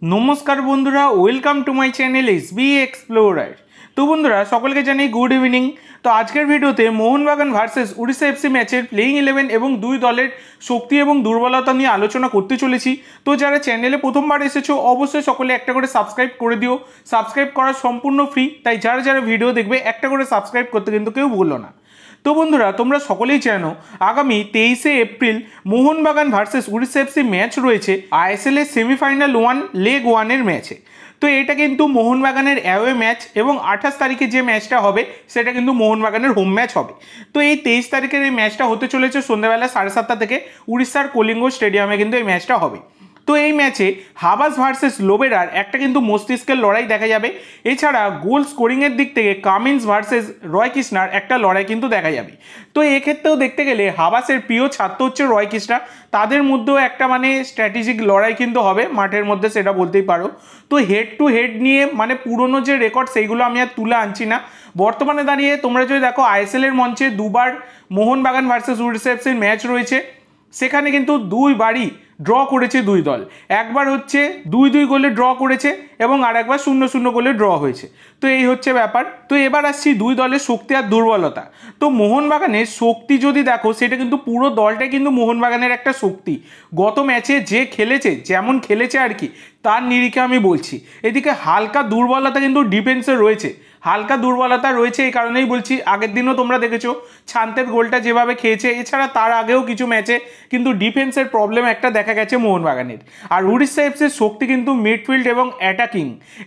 নমস্কার বন্ধুরা, welcome to my channel SB explorer. তো বন্ধুরা সকলকে জানাই গুড ইভিনিং। তো আজকের ভিডিওতে মোহনবাগান ভার্সেস উড়িষ্যা এফসি ম্যাচের প্লেইং 11 এবং দুই দলের শক্তি এবং দুর্বলতা নিয়ে আলোচনা করতে চলেছি। তো যারা চ্যানেলে প্রথমবার এসেছো অবশ্যই সকলে একটা করে সাবস্ক্রাইব করে দিও। সাবস্ক্রাইব করা সম্পূর্ণ ফ্রি, তাই যারা যারা ভিডিও দেখবে একটা করে সাবস্ক্রাইব করতে কিন্তু কেউ ভুলো না। তো বন্ধুরা তোমরা সকলেই জানো আগামী 23শে April Mohun Bagan versus Odisha FC match রয়েছে আইএসএল এর সেমিফাইনাল লেগ 1 ম্যাচে। তো এটা কিন্তু মোহনবাগানের অ্যাওয়ে ম্যাচ এবং 28 তারিখে যে ম্যাচটা হবে সেটা কিন্তু মোহনবাগানের হোম ম্যাচ হবে। তো এই 23 তারিখের এই ম্যাচটা হতে চলেছে সন্ধ্যাবেলা 7:30 থেকে উড়িষ্যার কলিঙ্গ স্টেডিয়ামে কিন্তু এই ম্যাচটা হবে। তো এই ম্যাচে হাবাস ভার্সেস লোবেরার একটা কিন্তু মস্তিষ্কের লড়াই দেখা যাবে। এছাড়া গোল স্কোরিংয়ের দিক থেকে কামিন্স ভার্সেস রয় কৃষ্ণার একটা লড়াই কিন্তু দেখা যাবে। তো এক্ষেত্রেও দেখতে গেলে হাবাসের প্রিয় ছাত্র হচ্ছে রয় কৃষ্ণা, তাদের মধ্যেও একটা স্ট্র্যাটেজিক লড়াই কিন্তু হবে মাঠের মধ্যে, সেটা বলতেই পারো। তো হেড টু হেড নিয়ে পুরনো যে রেকর্ড সেইগুলো আমি আর তুলে আনছি না। বর্তমানে দাঁড়িয়ে তোমরা যদি দেখো আইএসএল এর মঞ্চে দুবার মোহনবাগান ভার্সেস উড়িষ্যা এফসির ম্যাচ রয়েছে, সেখানে কিন্তু দুইবারই ড্র করেছে দুই দল। একবার হচ্ছে 2-2 গোলে ড্র করেছে এবং আর একবার 0-0 গোলে ড্র হয়েছে। তো এই হচ্ছে ব্যাপার। তো এবার আসছি দুই দলের শক্তি আর দুর্বলতা। তো মোহনবাগানের শক্তি যদি দেখো সেটা কিন্তু পুরো দলটাই কিন্তু মোহনবাগানের একটা শক্তি। গত ম্যাচে যে খেলেছে, যেমন খেলেছে আর কি, তার নিরিখে আমি বলছি। এদিকে হালকা দুর্বলতা কিন্তু ডিফেন্সে রয়েছে, হালকা দুর্বলতা রয়েছে। এই কারণেই বলছি, আগের দিনও তোমরা দেখেছো ছান্তের গোলটা যেভাবে খেয়েছে, এছাড়া তার আগেও কিছু ম্যাচে কিন্তু ডিফেন্সের প্রবলেম একটা দেখা গেছে মোহনবাগানের। আর উড়িষ্যা এফসির শক্তি কিন্তু মিডফিল্ড এবং অ্যাটাকিং,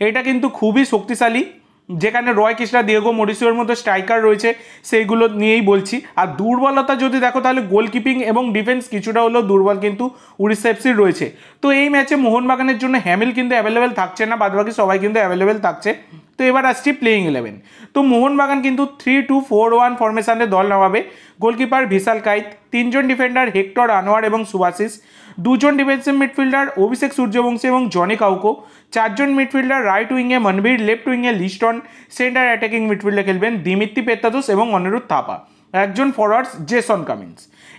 এটা কিন্তু খুবই শক্তিশালী, যেখানে রয় কৃষ্ণা, দিয়েগো মরিসিওর মতো স্ট্রাইকার রয়েছে, সেইগুলো নিয়েই বলছি। আর দুর্বলতা যদি দেখো তাহলে গোলকিপিং এবং ডিফেন্স কিছুটা হলেও দুর্বল কিন্তু উড়িষ্যা এফসির রয়েছে। তো এই ম্যাচে মোহনবাগানের জন্য হ্যামিল কিন্তু অ্যাভেলেবেল থাকছে না, বাদবাকি সবাই কিন্তু অ্যাভেলেবেল থাকছে। তো এবার আসছি প্লেইং 11। তো মোহনবাগান কিন্তু 3-2-4-1 ফরমেশনে দল নামাবে। গোলকিপার ভিশাল কাইত, 3 জন ডিফেন্ডার হেক্টর আনোয়ার এবং সুভাশিস, 2 জন ডিফেন্সিভ মিডফিল্ডার অভিষেক সূর্যবংশী এবং জনি কাউকো, 4 জন মিডফিল্ডার রাইট উইংয়ে মনবীর, লেফট উইংয়ে লিস্টন, সেন্টার অ্যাটাকিং মিডফিল্ডে খেলবেন দিমিত্রি পেত্তাদুস এবং অনিরুদ্ধ থাপা, 1 জন ফরওয়ার্ডস জেসন কামিন্স।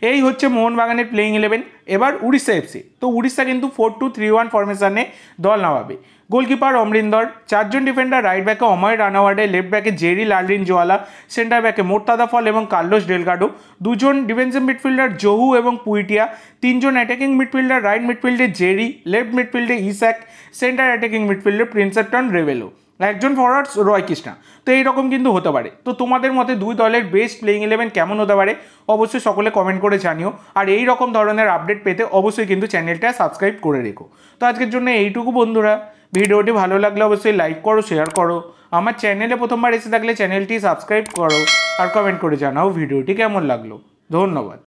এই হচ্ছে মোহনবাগানের প্লেইং 11। এবার উড়িষ্যা এফসি। তো উড়িষ্যা কিন্তু 4-2-3-1 ফরমেশনে দল নামাবে। গোলকিপার অমরিন্দর, 4 জন ডিফেন্ডার রাইট ব্যাকে অময় রানাওয়াডে, লেফট ব্যাকে জেরি লালরিন জোয়ালা, সেন্টার ব্যাকে মোর্তাদা ফল এবং কার্লোস ডেলগাডো, 2 জন ডিফেন্সিভ মিডফিল্ডার জহু এবং পুইটিয়া, 3 জন অ্যাটাকিং মিডফিল্ডার রাইট মিডফিল্ডে জেরি, লেফট মিডফিল্ডে ইস্যাক, সেন্টার অ্যাটাকিং মিডফিল্ডে প্রিন্সেপটন রেভেলো, 1 জন ফরওয়ার্ডস রয় কৃষ্ণা। তো এইরকম কিন্তু হতে পারে। তো তোমাদের মতে দুই দলের বেস্ট প্লেইং 11 কেমন হতে পারে অবশ্যই সকলে কমেন্ট করে জানিও। আর এই রকম ধরনের আপডেট পেতে অবশ্যই কিন্তু চ্যানেলটা সাবস্ক্রাইব করে রেখো। তো আজকের জন্য এইটুকু বন্ধুরা। ভিডিওটি ভালো লাগলে অবশ্যই লাইক করো, শেয়ার করো। আমার চ্যানেলে প্রথমবার এসে থাকলে চ্যানেলটি সাবস্ক্রাইব করো আর কমেন্ট করে জানাও ভিডিওটি কেমন লাগলো। ধন্যবাদ।